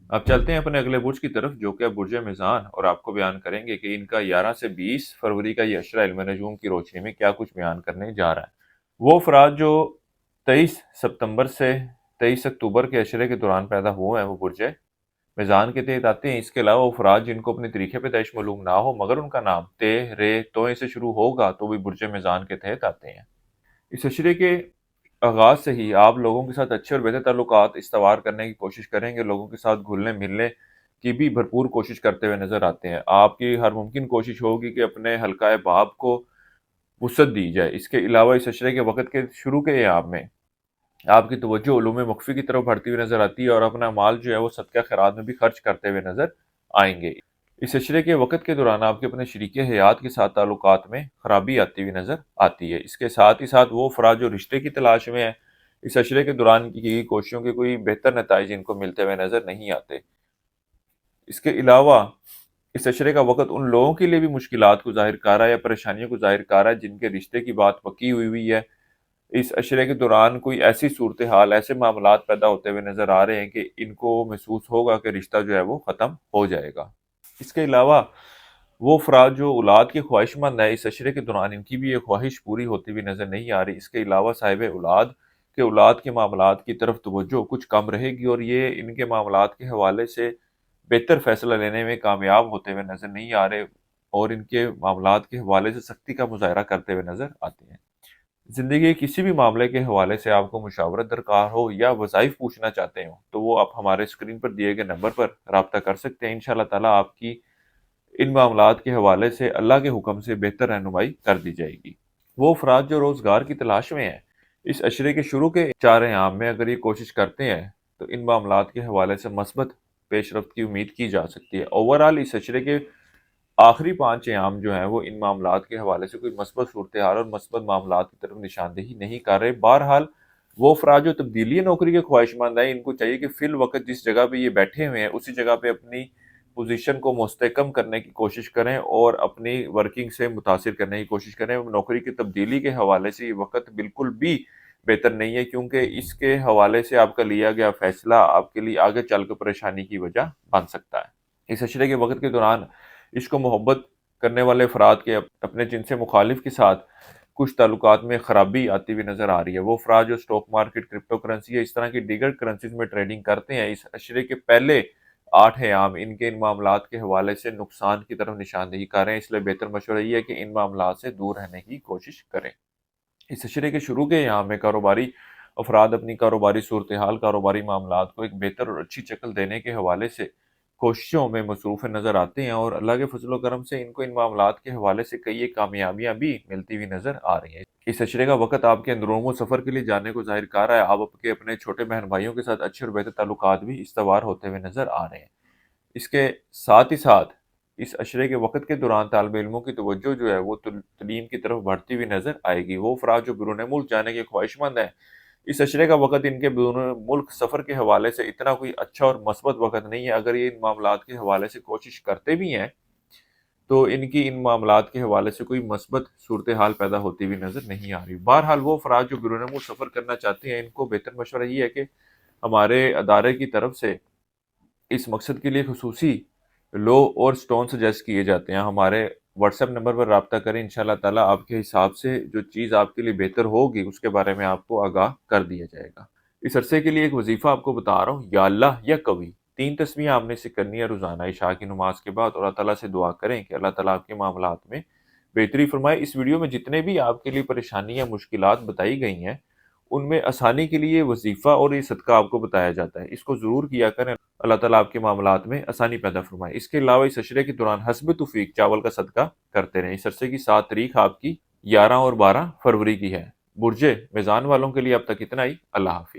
अब चलते हैं अपने अगले बुर्ज की तरफ, जो कि है बुर्ज मिज़ान, और आपको बयान करेंगे कि इनका 11 से 20 फरवरी का ये अशरा इल्म नजूम की रोशनी में क्या कुछ बयान करने जा रहा है। वो अफराद जो 23 सितंबर से 23 अक्टूबर के अशरे के दौरान पैदा हुए हैं वो बुर्ज मिज़ान के तहत आते हैं। इसके अलावा वो अफराद जिनको अपने तरीके पैदाइश मालूम ना हो मगर उनका नाम ते रे तोए से शुरू होगा तो भी बुर्ज मिज़ान के तहत आते हैं। इस अशरे के आगाज़ से ही आप लोगों के साथ अच्छे और बेहतर ताल्लुकात इस्तवार करने की कोशिश करेंगे, लोगों के साथ घुलने मिलने की भी भरपूर कोशिश करते हुए नज़र आते हैं। आपकी हर मुमकिन कोशिश होगी कि अपने हल्काए बाब को वुसअत दी जाए। इसके अलावा इस अशरे के वक़्त के शुरू के ऐयाम में आपकी तवज्जो उलूम मख्फ़ी की तरफ बढ़ती हुई नज़र आती है और अपना माल जो है वो सदका खैरात में भी खर्च करते हुए नज़र आएंगे। इस अशरे के वक़्त के दौरान आपके अपने शरीके हयात के साथ ताल्लुकात में खराबी आती हुई नज़र आती है। इसके साथ ही साथ वो अफराद जो रिश्ते की तलाश में है, इस अशरे के दौरान की गई कोशिशों के कोई बेहतर नताइज इनको मिलते हुए नज़र नहीं आते। इसके अलावा इस अशरे का वक़्त उन लोगों के लिए भी मुश्किलात को ज़ाहिर कर रहा है या परेशानियों को ज़ाहिर कर रहा है जिनके रिश्ते की बात पक्की हुई है। इस अशरे के दौरान कोई ऐसी सूरत हाल, ऐसे मामलात पैदा होते हुए नज़र आ रहे हैं कि इनको महसूस होगा कि रिश्ता जो है वो ख़त्म हो जाएगा। इसके अलावा वो अफराद जो औलाद के ख्वाहिशमंद है, इस अशरे के दौरान इनकी भी ये ख्वाहिश पूरी होती हुई नज़र नहीं आ रही। इसके अलावा साहिब औलाद के मामलात की तरफ तवज्जो कुछ कम रहेगी और ये इनके मामलात के हवाले से बेहतर फैसला लेने में कामयाब होते हुए नज़र नहीं आ रहे और इनके मामलात के हवाले से सख्ती का मुज़ाहरा करते हुए नज़र आते हैं। ज़िंदगी के किसी भी मामले के हवाले से आपको मुशावरत दरकार हो या वज़ाइफ पूछना चाहते हो, तो वो आप हमारे स्क्रीन पर दिए गए नंबर पर राब्ता कर सकते हैं। इंशाअल्लाह ताला आपकी इन मामलात के हवाले से अल्लाह के हुक्म से बेहतर रहनुमाई कर दी जाएगी। वो अफराद जो रोज़गार की तलाश में हैं, इस अशरे के शुरू के 4 अयाम में अगर ये कोशिश करते हैं, तो इन मामलात के हवाले से मस्बत पेशरफ्त की उम्मीद की जा सकती है। ओवरऑल इस अशरे के आखिरी 5 अयाम जो हैं वो इन मामलात के हवाले से कोई मस्बत सूरत हाल और मस्बत मामलात की तरफ निशानदेही नहीं कर रहे। बहरहाल वो अफराद जो तब्दीली नौकरी के ख्वाहिशमंद हैं, इनको चाहिए कि फ़िल वक़्त जिस जगह पे ये बैठे हुए हैं, उसी जगह पे अपनी पोज़ीशन को मुस्तहकम करने की कोशिश करें और अपनी वर्किंग से मुतासिर करने की कोशिश करें। नौकरी की तब्दीली के हवाले से ये वक़्त बिल्कुल भी बेहतर नहीं है, क्योंकि इसके हवाले से आपका लिया गया फ़ैसला आपके लिए आगे चलकर परेशानी की वजह बन सकता है। इस अशरे के वक़्त के दौरान इश्क व मोहब्बत करने वाले अफराद के अपने जिनसे मुखालिफ के साथ कुछ ताल्लुकात में खराबी आती हुई नज़र आ रही है। वो अफराद जो स्टॉक मार्केट, क्रिप्टो करेंसी या इस तरह की दीगर करेंसीज में ट्रेडिंग करते हैं, इस अशरे के पहले 8 अयाम इनके इन मामलात के हवाले से नुकसान की तरफ निशानदेही कर रहे हैं। इसलिए बेहतर मशवरा ये है कि इन मामलात से दूर रहने की कोशिश करें। इस अशरे के शुरू के अयाम में कारोबारी अफराद अपनी कारोबारी सूरत हाल, कारोबारी मामलात को एक बेहतर और अच्छी शक्ल देने के हवाले से कोशिशों में मसरूफ़ नज़र आते हैं और अल्लाह के फज़ल व करम से इनको इन मामलात के हवाले से कई एक कामयाबियाँ भी मिलती हुई नज़र आ रही हैं। इस अशरे का वक़्त आपके अंदरूनी सफ़र के लिए जाने को ज़ाहिर कर रहा है। आप आपके अपने छोटे बहन भाइयों के साथ अच्छे और बेहतर ताल्लुकात भी इस्तवार होते हुए नज़र आ रहे हैं। इसके साथ ही साथ इस अशरे के वक़्त के दौरान तालिब इल्मों की तवज्जो जो है वो तलीम की तरफ बढ़ती हुई नज़र आएगी। वो अफराद जो बैरून मुल्क जाने के ख्वाहिशमंद हैं, इस अशरे का वक़्त इनके बैरून मुल्क सफ़र के हवाले से इतना कोई अच्छा और मस्बत वक़्त नहीं है। अगर ये इन मामलात के हवाले से कोशिश करते भी हैं, तो इनकी इन मामलात के हवाले से कोई मस्बत सूरत हाल पैदा होती हुई नज़र नहीं आ रही। बहरहाल वो अफराद जो बैरून मुल्क सफ़र करना चाहते हैं, इनको बेहतर मशवरा ये है कि हमारे अदारे की तरफ से इस मकसद के लिए खुसूसी लो और स्टोन सजेस्ट किए जाते हैं। हमारे व्हाट्सएप नंबर पर राब्ता करें, इंशाअल्लाह ताला आपके हिसाब से जो चीज़ आपके लिए बेहतर होगी उसके बारे में आपको आगाह कर दिया जाएगा। इस अरसे के लिए एक वजीफ़ा आपको बता रहा हूँ, या अल्लाह या कवी 3 तस्बीह आपने से करनी है रोज़ाना इशा की नमाज के बाद और अल्लाह ताला से दुआ करें कि अल्लाह ताला आपके मामलात में बेहतरी फरमाए। इस वीडियो में जितने भी आपके लिए परेशानी या मुश्किलात बताई गई हैं, उनमें आसानी के लिए वजीफ़ा और ये सदका आपको बताया जाता है। इसको ज़रूर किया करें, अल्लाह ताला आपके मामलात में आसानी पैदा फरमाए। इसके अलावा इस अशरे के दौरान हस्ब तौफीक चावल का सदका करते रहें। इस अरसे की 7 तारीख आपकी 11 और 12 फरवरी की है। बुर्ज मिज़ान वालों के लिए अब तक इतना ही। अल्लाह हाफ़िज़।